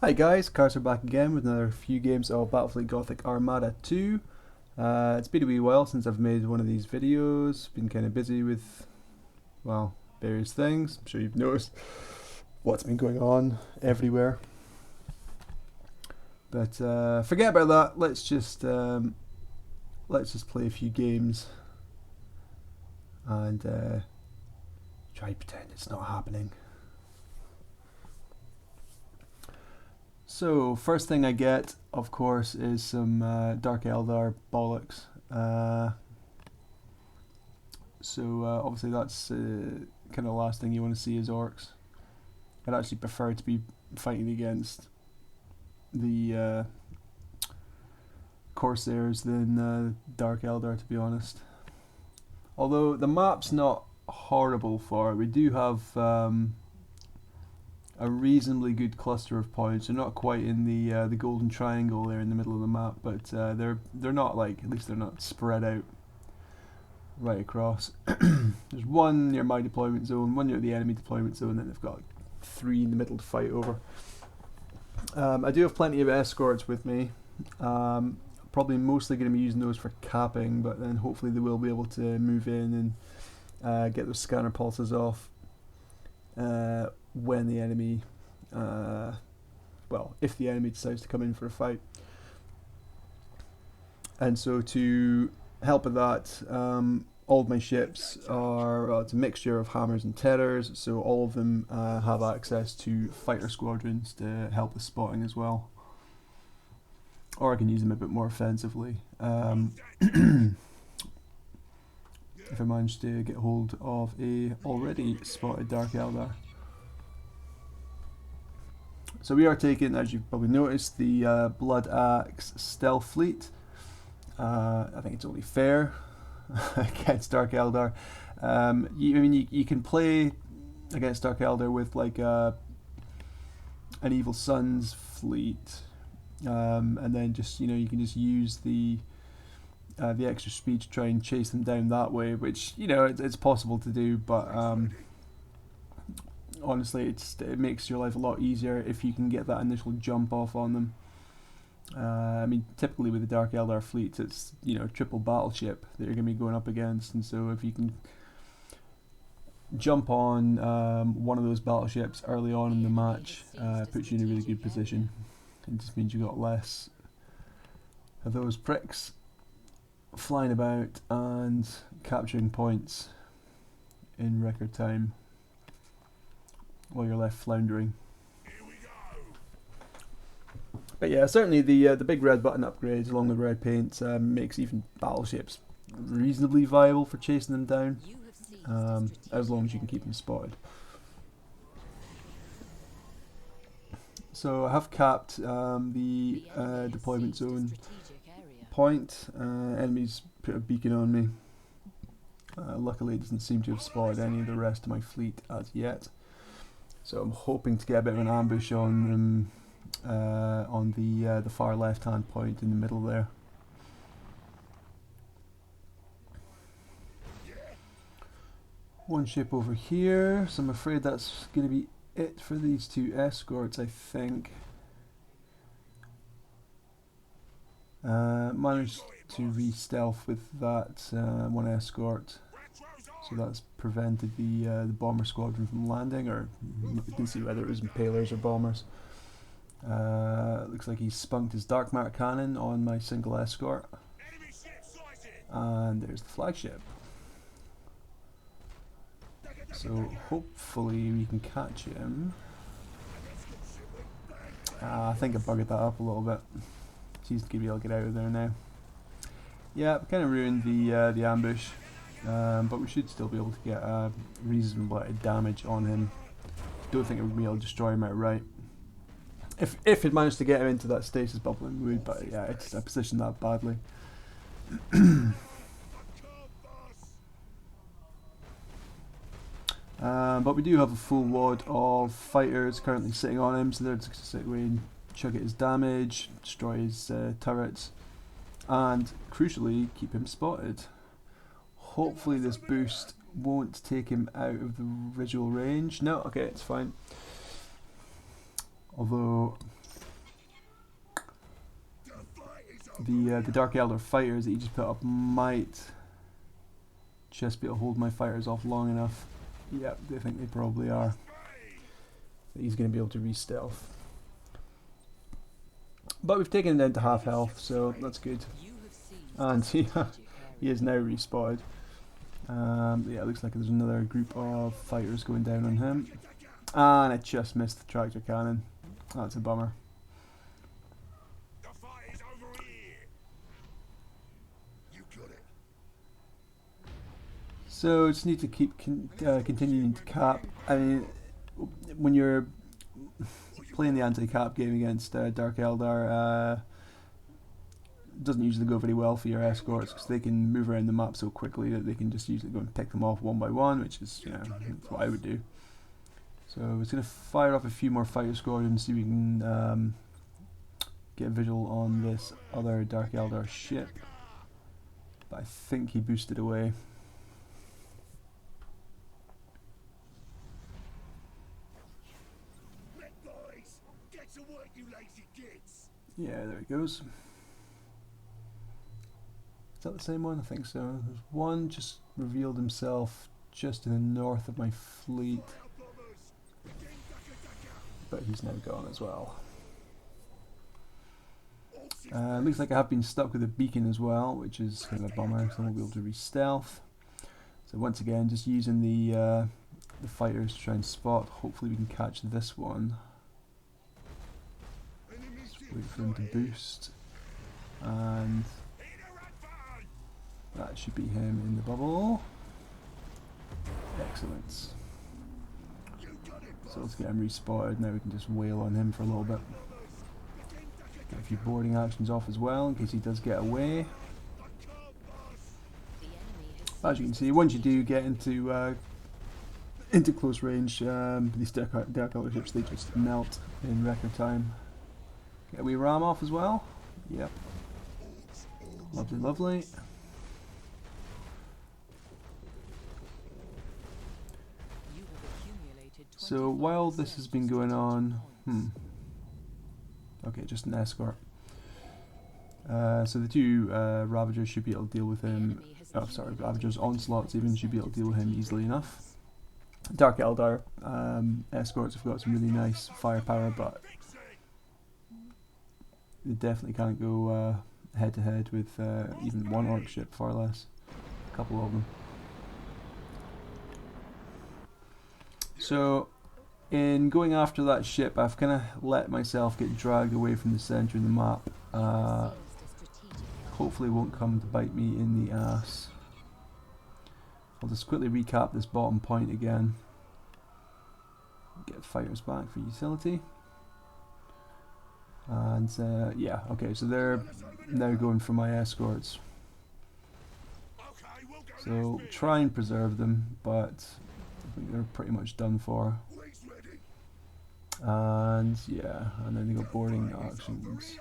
Hi guys, Carcer back again with another few games of Battlefield Gothic Armada 2. It's been a wee while since I've made one of these videos, been kind of busy with, well, various things. I'm sure you've noticed what's been going on everywhere. But forget about that, let's just play a few games and try to pretend it's not happening. So, first thing I get, of course, is some Dark Eldar bollocks. Obviously that's kind of the last thing you want to see is Orks. I'd actually prefer to be fighting against the Corsairs than Dark Eldar, to be honest. Although the map's not horrible for it, we do have a reasonably good cluster of points. They're not quite in the golden triangle there in the middle of the map, but they're not like, at least they're not spread out right across. There's one near my deployment zone, one near the enemy deployment zone, and then they've got 3 in the middle to fight over. I do have plenty of escorts with me. Probably mostly going to be using those for capping, but then hopefully they will be able to move in and get those scanner pulses off when the enemy, if the enemy decides to come in for a fight. And so to help with that, all of my ships are, it's a mixture of hammers and terrors, so all of them have access to fighter squadrons to help with spotting as well. Or I can use them a bit more offensively. If I manage to get hold of a already spotted Dark Eldar. So we are taking, as you've probably noticed, the Blood Axe Stealth Fleet. I think it's only fair against Dark Eldar. You can play against Dark Eldar with like an Evil Sun's fleet, and then just you can just use the extra speed to try and chase them down that way, which it's possible to do, but honestly it makes your life a lot easier if you can get that initial jump off on them. Typically with the Dark Eldar fleets, it's triple battleship that you're going to be going up against, and so if you can jump on one of those battleships early on in the match, puts you in a really good position. It just means you got less of those pricks flying about and capturing points in record time while you're left floundering. But yeah, certainly the big red button upgrades along with red paints makes even battleships reasonably viable for chasing them down, as long as you can keep them spotted. So I have capped the deployment zone point. Enemies put a beacon on me. Luckily it doesn't seem to have spotted any of the rest of my fleet as yet. So I'm hoping to get a bit of an ambush on them on the far left hand point in the middle there. One ship over here, so I'm afraid that's going to be it for these 2 escorts, I think. Managed to re-stealth with that one escort, so that's prevented the bomber squadron from landing, or you can see whether it was impalers or bombers. Looks like he spunked his dark mark cannon on my single escort, and there's the flagship. So hopefully we can catch him. I think I buggered that up a little bit. He's going to be able to get out of there now. Yeah, kind of ruined the ambush, but we should still be able to get a reasonable amount of damage on him. Don't think it would be able to destroy him outright. If it managed to get him into that stasis bubble, it would, but yeah, I positioned that badly. But we do have a full wad of fighters currently sitting on him, so they're just going to sit away and chug at his damage, destroy his turrets, and crucially keep him spotted. Hopefully this boost won't take him out of the visual range. No, okay, it's fine. Although the Dark Eldar fighters that he just put up might just be able to hold my fighters off long enough. Yep, they think they probably are. That he's going to be able to re-stealth. But we've taken him down to half health, so that's good. And he is now respotted. Yeah, it looks like there's another group of fighters going down on him. And I just missed the tractor cannon. That's a bummer. So just need to keep continuing to cap. I mean, when you're playing the anti-cap game against Dark Eldar, it doesn't usually go very well for your escorts because they can move around the map so quickly that they can just usually go and pick them off one by one, which is, you know, that's what I would do. So I was going to fire up a few more fighter squadrons, see if we can get a visual on this other Dark Eldar ship. But I think he boosted away. Yeah, there he goes. Is that the same one? I think so. There's one just revealed himself just to the north of my fleet. But he's now gone as well. Looks like I have been stuck with a beacon as well, which is kind of a bummer, so I won't be able to re-stealth. So once again, just using the fighters to try and spot. Hopefully we can catch this one. Wait for him to boost, and that should be him in the bubble. Excellent. So let's get him respotted. Now we can just wail on him for a little bit. Get a few boarding actions off as well in case he does get away. As you can see, once you do get into close range, these Dark Eldar ships, they just melt in record time. Get a wee ram off as well. Yep. Lovely, lovely. So while this has been going on, okay, just an escort. So the two Ravagers should be able to deal with him. Oh, sorry, Ravagers onslaughts even should be able to deal with him easily enough. Dark Eldar escorts have got some really nice firepower, but they definitely can't go head to head with even one Orc ship, far less a couple of them. So in going after that ship, I've kind of let myself get dragged away from the centre of the map. Hopefully it won't come to bite me in the ass. I'll just quickly recap this bottom point again. Get fighters back for utility. And yeah, okay, so they're now going for my escorts. So try and preserve them, but I think they're pretty much done for. And yeah, and then they got boarding actions.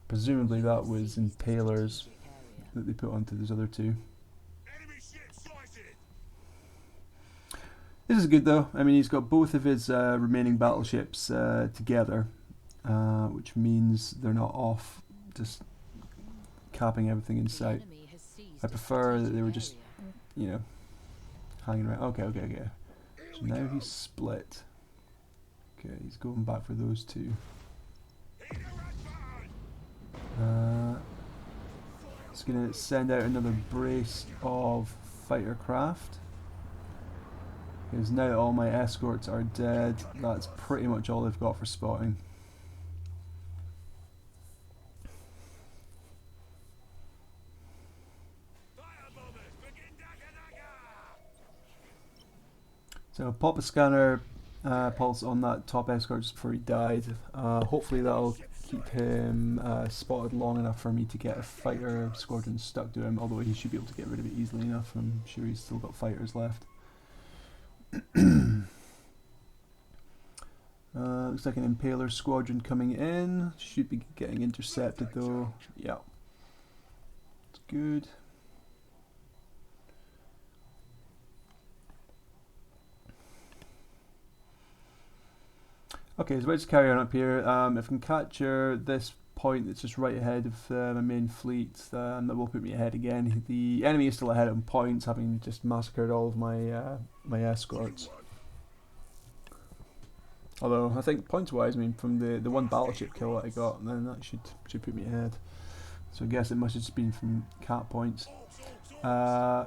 Presumably that was impalers that they put onto those other two. This is good though. I mean, he's got both of his remaining battleships together. Which means they're not off, just capping everything in sight. I prefer that they were just, you know, hanging around. Okay, okay, okay. So now he's split. Okay, he's going back for those two. It's going to send out another brace of fighter craft. Because now that all my escorts are dead, that's pretty much all they've got for spotting. So pop a scanner pulse on that top escort just before he died. Hopefully that'll keep him spotted long enough for me to get a fighter squadron stuck to him, although he should be able to get rid of it easily enough. I'm sure he's still got fighters left. Looks like an impaler squadron coming in. Should be getting intercepted though. Yeah. It's good. Okay, so let's carry on up here. If I can capture this point that's just right ahead of my main fleet. That will put me ahead again. The enemy is still ahead on points, having just massacred all of my my escorts. Although I think points-wise, I mean, from the one battleship kill that I got, then that should put me ahead. So I guess it must have just been from cap points.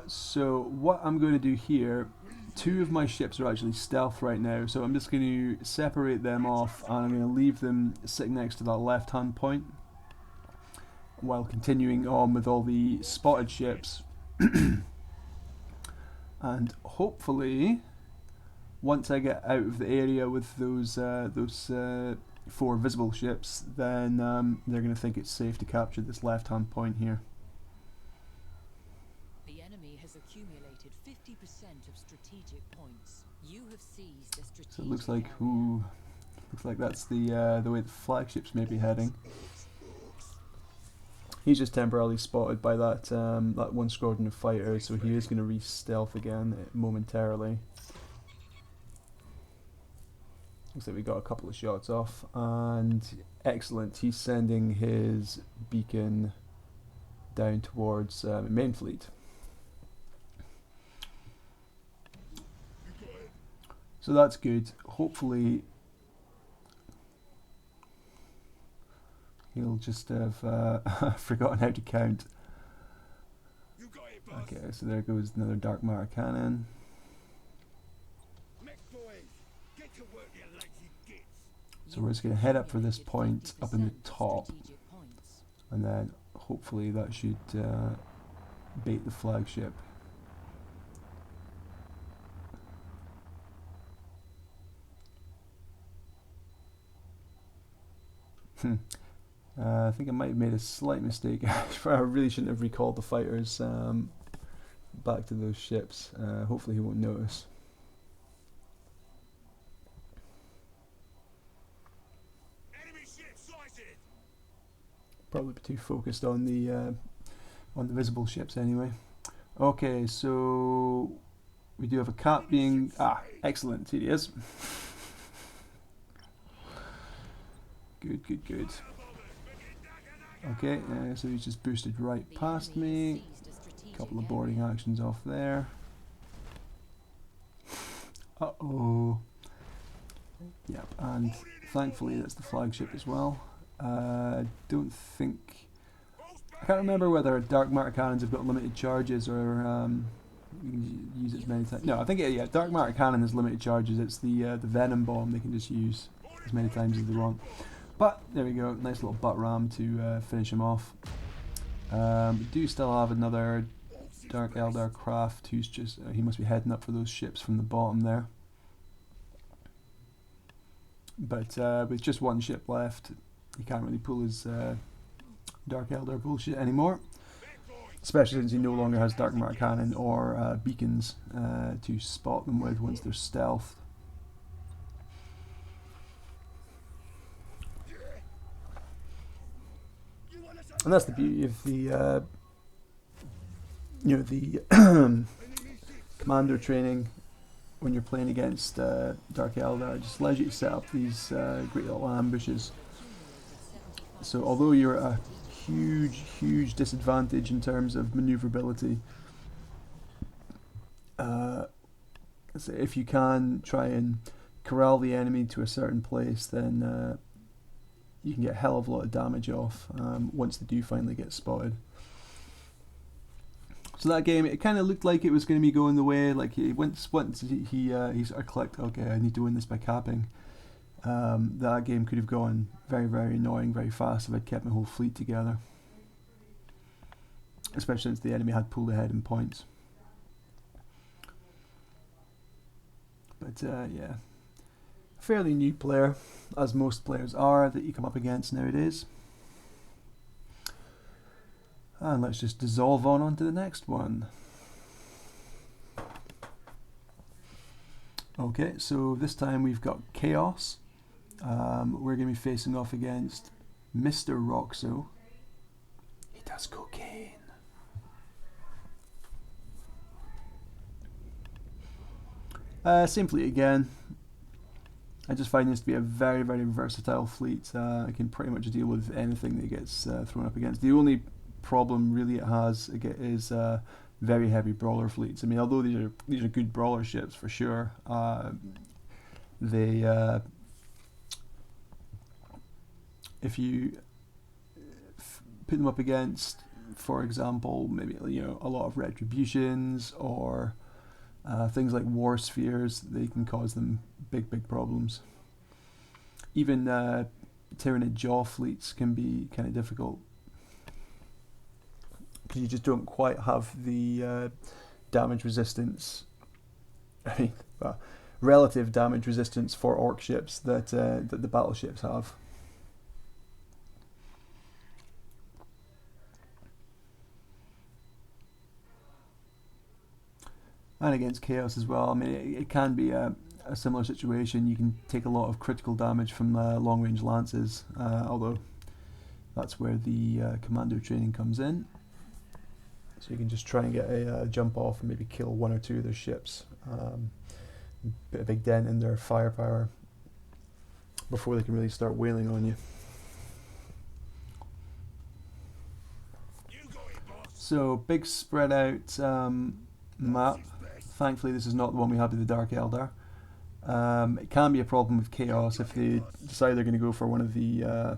So what I'm going to do here, 2 of my ships are actually stealth right now, so I'm just going to separate them off, and I'm going to leave them sitting next to that left-hand point, while continuing on with all the spotted ships. And hopefully, once I get out of the area with those 4 visible ships, then they're going to think it's safe to capture this left-hand point here. The enemy has accumulated 50% of strategic points. You have seized the strategic So it looks like area. looks like that's the way the flagships may be heading. He's just temporarily spotted by that that 1 squadron of fighters, so he is going to re-stealth again momentarily. Looks like we got a couple of shots off, and excellent. He's sending his beacon down towards main fleet. So that's good. Hopefully he'll just have forgotten how to count. Okay, so there goes another dark matter cannon. So we're just going to head up for this point up in the top, and then hopefully that should bait the flagship. I think I might have made a slight mistake. I really shouldn't have recalled the fighters back to those ships. Hopefully he won't notice. Probably too focused on the visible ships anyway. Okay, so we do have a cap being excellent. Here he is. Good, good, good. Okay, so he's just boosted right past me. A couple of boarding actions off there. Uh-oh. Yep, and thankfully that's the flagship as well. Don't think... I can't remember whether dark matter cannons have got limited charges or you can use it as many times. No, I think yeah, dark matter cannon has limited charges. It's the venom bomb they can just use as many times as they want. But there we go, nice little butt ram to finish him off. We do still have another dark Eldar craft who's just he must be heading up for those ships from the bottom there. But with just 1 ship left, he can't really pull his dark Eldar bullshit anymore. Especially since he no longer has dark matter cannon or beacons to spot them with once they're stealthed. And that's the beauty of the the commando training when you're playing against Dark Eldar. It just allows you to set up these great little ambushes. So although you're at a huge disadvantage in terms of maneuverability, so if you can try and corral the enemy to a certain place, then you can get a hell of a lot of damage off once they do finally get spotted. So that game, it kind of looked like it was going to be going the way, like once he sort of clicked, okay, I need to win this by capping. That game could have gone very annoying, very fast if I'd kept my whole fleet together. Especially since the enemy had pulled ahead in points. But yeah, fairly new player, as most players are that you come up against nowadays. And let's just dissolve on to the next one. Okay, so this time we've got Chaos. We're going to be facing off against Mr. Roxo. He does cocaine. Same fleet again. I just find this to be a very, very versatile fleet. It can pretty much deal with anything that gets thrown up against. The only problem really it has is very heavy brawler fleets. I mean, although these are good brawler ships for sure, they if you put them up against, for example, maybe a lot of retributions or things like war spheres, they can cause them big problems. Even Tyranid jaw fleets can be kind of difficult because you just don't quite have the damage resistance. I mean, relative damage resistance for Ork ships that the battleships have. And against Chaos as well. I mean, it can be a similar situation. You can take a lot of critical damage from long-range lances, although that's where the commando training comes in. So you can just try and get a jump off and maybe kill one or two of their ships, put a big dent in their firepower before they can really start wailing on you. So big spread out map. Thankfully this is not the one we have with the Dark Eldar. It can be a problem with Chaos if they decide they're going to go for one of the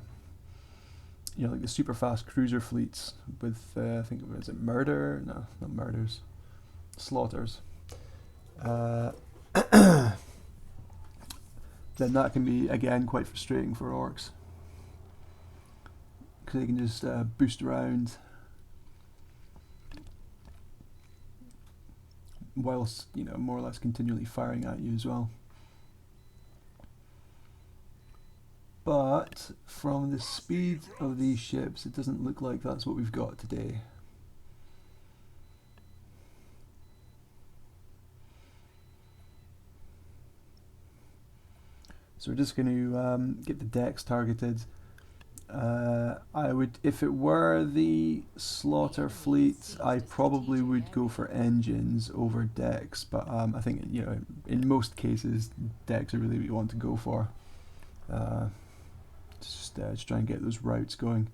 like the super fast cruiser fleets with I think is it Murder? No, not Murders. Slaughters. Then that can be again quite frustrating for Orks because they can just boost around whilst more or less continually firing at you as well. But from the speed of these ships, it doesn't look like that's what we've got today. So we're just going to get the decks targeted. I would, if it were the Slaughter fleet, I probably would go for engines over decks. But I think in most cases, decks are really what you want to go for. Just try and get those routes going.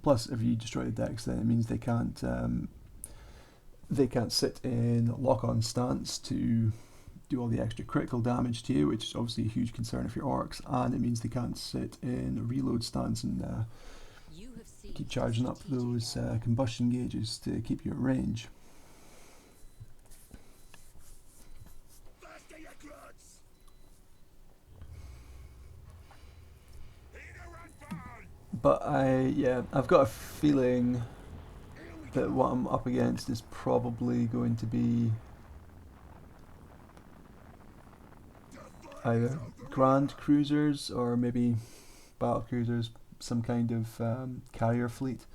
Plus, if you destroy the decks, then it means they can't sit in lock-on stance to do all the extra critical damage to you, which is obviously a huge concern if you're Orks, and it means they can't sit in a reload stance and keep charging up those combustion gauges to keep you at range. But I've got a feeling that what I'm up against is probably going to be either Grand Cruisers or maybe Battle Cruisers, some kind of carrier fleet.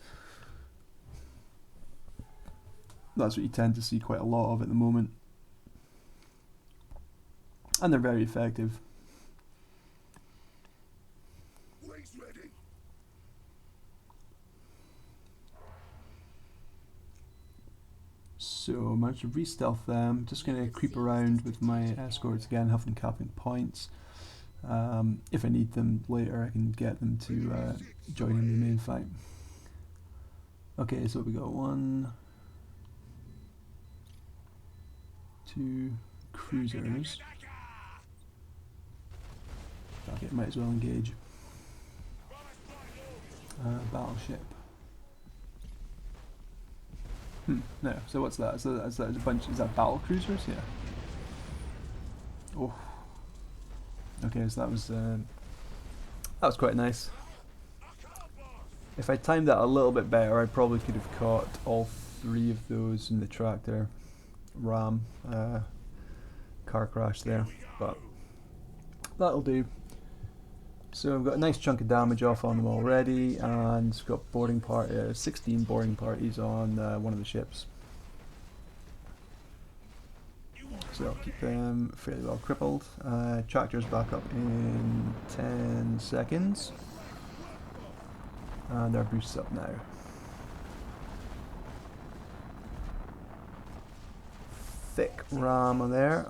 That's what you tend to see quite a lot of at the moment. And they're very effective. So I managed to re-stealth them. Just going to creep around with my escorts again, have them capping points. If I need them later, I can get them to join in the main fight. Okay, so we got 1, 2 cruisers. Okay, might as well engage. Battleship. No, so what's that? So that's a bunch. Is that battle cruisers? Yeah. Oh. Okay, so that was quite nice. If I timed that a little bit better, I probably could have caught all 3 of those in the tractor ram car crash there, but that'll do. So I've got a nice chunk of damage off on them already, and we've got boarding 16 boarding parties on one of the ships. So I'll keep them fairly well crippled. Tractor's back up in 10 seconds. And our boost's up now. thick ram on there.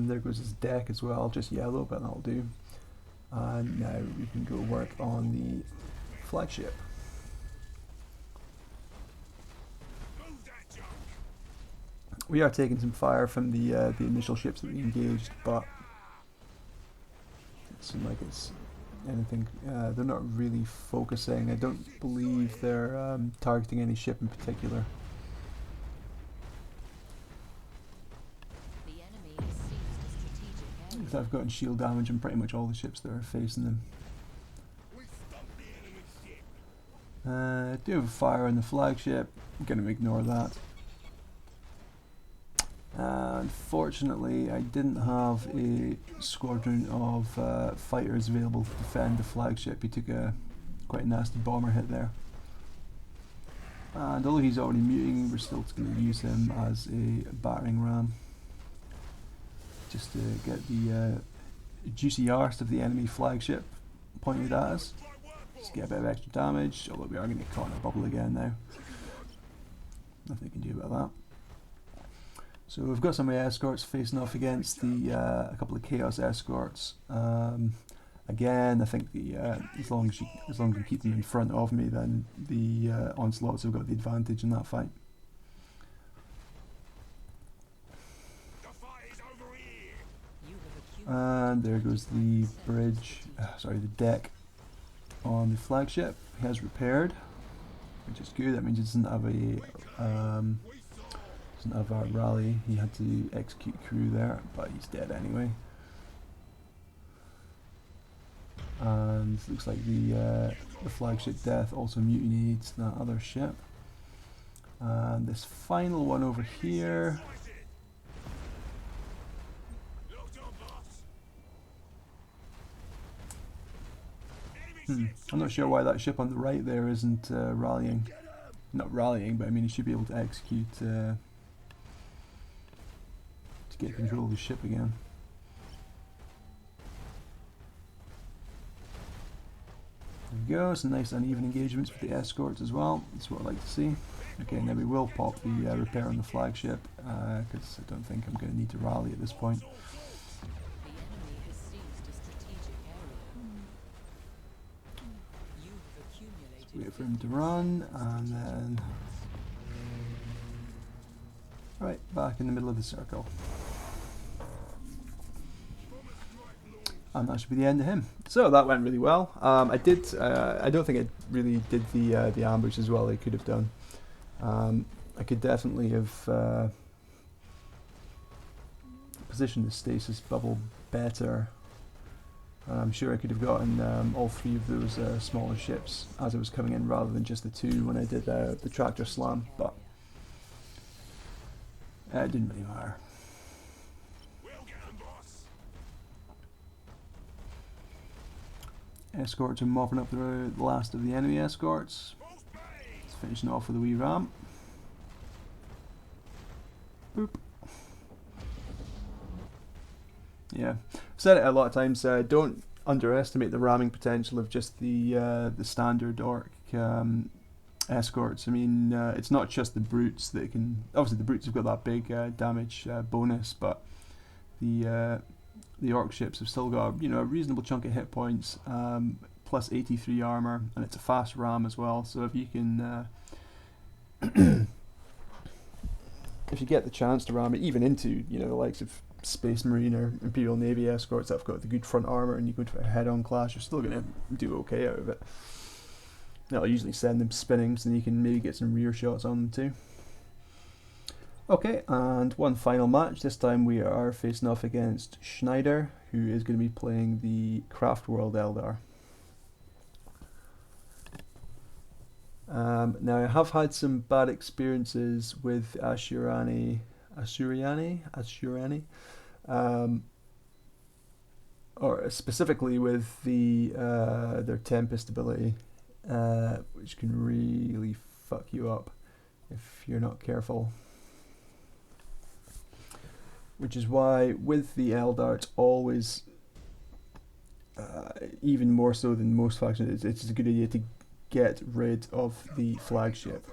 There goes his deck as well, just yellow, but that'll do. And now we can go work on the flagship. We are taking some fire from the initial ships that we engaged, but it seems like it's anything. They're not really focusing. I don't believe they're targeting any ship in particular. The enemy has seized a strategic area. I've gotten shield damage on pretty much all the ships that are facing them. Do have a fire on the flagship. I'm going to ignore that. Unfortunately, I didn't have a squadron of fighters available to defend the flagship. He took a quite a nasty bomber hit there. And although he's already muting, we're still going to use him as a battering ram, just to get the juicy arse of the enemy flagship pointed at us. Just get a bit of extra damage, although we are going to get caught in a bubble again now. Nothing we can do about that. So we've got some escorts facing off against the a couple of chaos escorts. Again, I think the as long as you keep them in front of me, then the onslaughts have got the advantage in that fight. And there goes the bridge, sorry, the deck on the flagship. He has repaired, which is good. That means it doesn't have a rally. He had to execute crew there, but he's dead anyway. And looks like the flagship death also mutinied that other ship. And this final one over here. I'm not sure why that ship on the right there isn't rallying. Not rallying, but I mean he should be able to execute to get control of the ship again. There we go, some nice uneven engagements with the escorts as well. That's what I like to see. Okay, now we will pop the repair on the flagship, because I don't think I'm going to need to rally at this point. The enemy has seized a strategic area. You have accumulated. Wait for him to run, and then... Right, back in the middle of the circle. And that should be the end of him. So that went really well. I don't think it really did the ambush as well as I could have done. I could definitely have positioned the stasis bubble better. I'm sure I could have gotten all three of those smaller ships as I was coming in rather than just the two when I did the tractor slam, but it didn't really matter. Escorts are mopping up the last of the enemy escorts. It's finishing off with a wee ram. Boop. Yeah, I've said it a lot of times. Don't underestimate the ramming potential of just the standard Ork escorts. I mean, it's not just the brutes that can. Obviously, the brutes have got that big damage bonus, but the Ork ships have still got, you know, a reasonable chunk of hit points, plus 83 armor, and it's a fast ram as well. So if you can, if you get the chance to ram it, even into, you know, the likes of Space Marine or Imperial Navy escorts that have got the good front armor, and you go to a head-on clash, you're still gonna do okay out of it. I'll usually send them spinning, so then you can maybe get some rear shots on them too. Okay, and one final match. This time we are facing off against Schneider, who is going to be playing the Craft World Eldar. Now I have had some bad experiences with Asuryani, or specifically with the their Tempest ability, which can really fuck you up if you're not careful. Which is why with the Eldar it's always, even more so than most factions, it's a good idea to get rid of the flagship.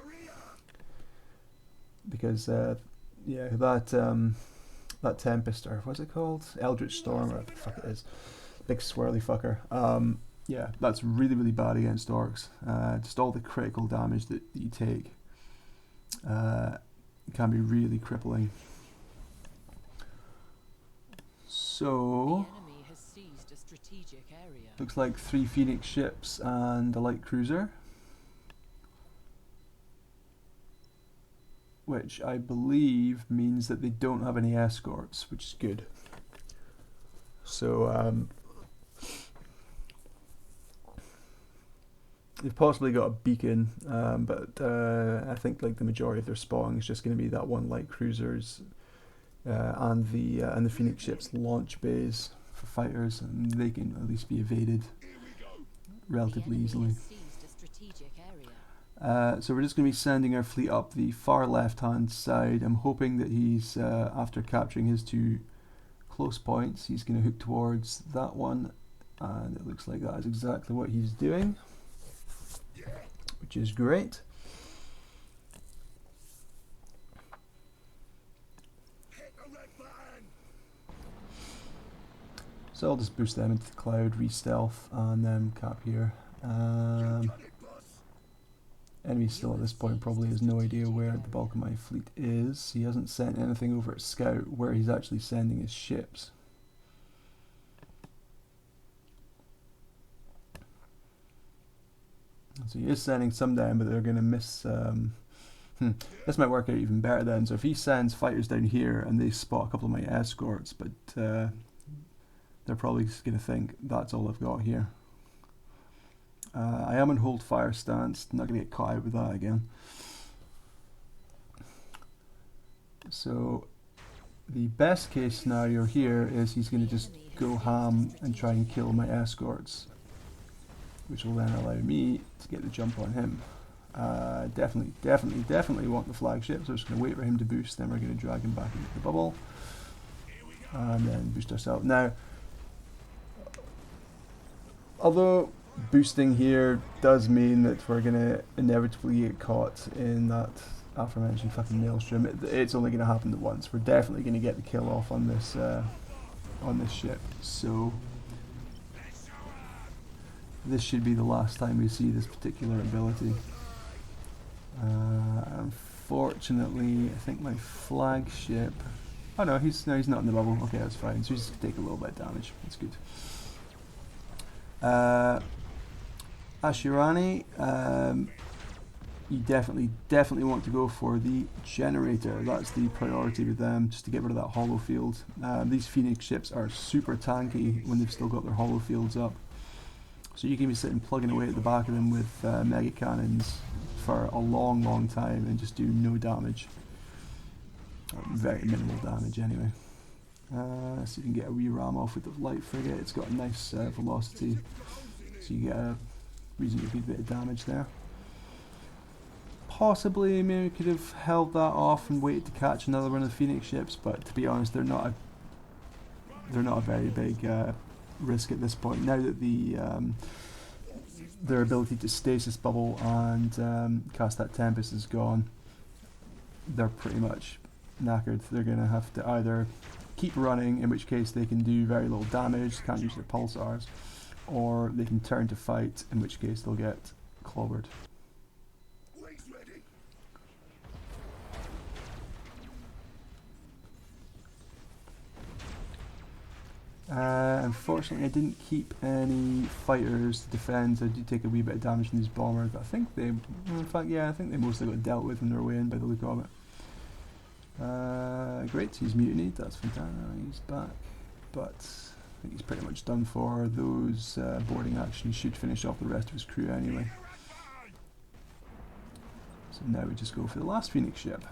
Because, yeah, that that Tempest, or what's it called? Eldritch Storm, or what the fuck it is. Big swirly fucker. Yeah, that's really, really bad against Orks. Just all the critical damage that you take can be really crippling. So, looks like 3 Phoenix ships and a light cruiser, which I believe means that they don't have any escorts, which is good. So, they've possibly got a beacon, but I think like the majority of their spawning is just going to be that one light cruisers and the Phoenix ships launch bays for fighters, and they can at least be evaded relatively easily. So we're just going to be sending our fleet up the far left hand side. I'm hoping that he's, after capturing his 2 close points, he's going to hook towards that one, and it looks like that is exactly what he's doing, which is great. So I'll just boost them into the cloud, re-stealth, and then cap here. Enemy still at this point probably has no idea where the bulk of my fleet is. He hasn't sent anything over at scout where he's actually sending his ships. So he is sending some down, but they're going to miss. This might work out even better then. So if he sends fighters down here and they spot a couple of my escorts, but they're probably just going to think that's all I've got here. I am in hold fire stance, not going to get caught out with that again. So the best case scenario here is he's going to just go ham and try and kill my escorts, which will then allow me to get the jump on him. Definitely want the flagship, so I'm just going to wait for him to boost, then we're going to drag him back into the bubble, and then boost ourselves. Now, although boosting here does mean that we're going to inevitably get caught in that aforementioned fucking maelstrom, it's only going to happen at once. We're definitely going to get the kill off on this ship, so this should be the last time we see this particular ability. Unfortunately, I think my flagship... Oh no, he's not in the bubble. Okay, that's fine. So he's just take a little bit of damage. That's good. Asuryani, you definitely want to go for the generator. That's the priority with them, just to get rid of that hollow field. These Phoenix ships are super tanky when they've still got their hollow fields up. So you can be sitting plugging away at the back of them with mega cannons for a long time and just do no damage. Or very minimal damage anyway. So you can get a wee ram off with the light frigate. It's got a nice velocity, so you get a reasonably good bit of damage there. Possibly maybe we could have held that off and waited to catch another one of the Phoenix ships, but to be honest, they're not a very big risk at this point. Now that their ability to stasis bubble and cast that Tempest is gone, they're pretty much knackered. They're going to have to either keep running, in which case they can do very little damage, can't use their pulsars, or they can turn to fight, in which case they'll get clobbered. Unfortunately, I didn't keep any fighters to defend. I did take a wee bit of damage from these bombers, but I think they, in fact, yeah, I think they mostly got dealt with on their way in by the look of it. Great, he's mutinied, that's fantastic, he's back, but I think he's pretty much done for. Those boarding actions should finish off the rest of his crew anyway. So now we just go for the last Phoenix ship.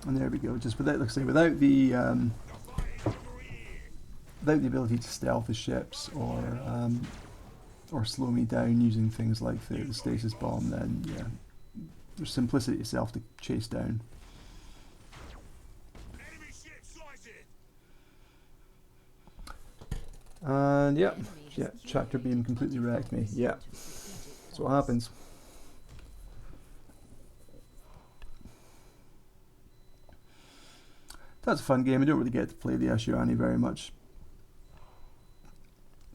And there we go, just without, like I say, without the ability to stealth the ships or slow me down using things like the stasis bomb, then yeah, there's simplicity itself to chase down. And yeah, tractor beam completely wrecked me. Yeah, that's what happens. that's a fun game. I don't really get to play the Asuryani very much.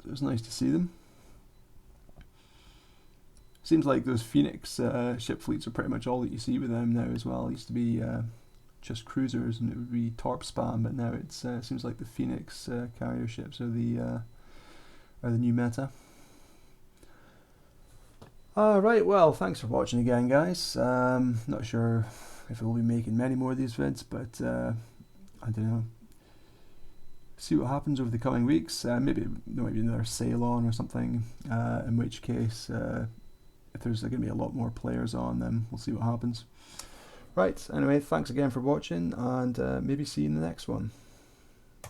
So it's nice to see them. Seems like those Phoenix ship fleets are pretty much all that you see with them now as well. It used to be just cruisers and it would be torp spam, but now it seems like the Phoenix carrier ships are the new meta. Alright, well, thanks for watching again, guys. Not sure if we'll be making many more of these vids, but I don't know. See what happens over the coming weeks. Maybe there might be another sale on or something, in which case, if there's going to be a lot more players on, then we'll see what happens. Right, anyway, thanks again for watching, and maybe see you in the next one.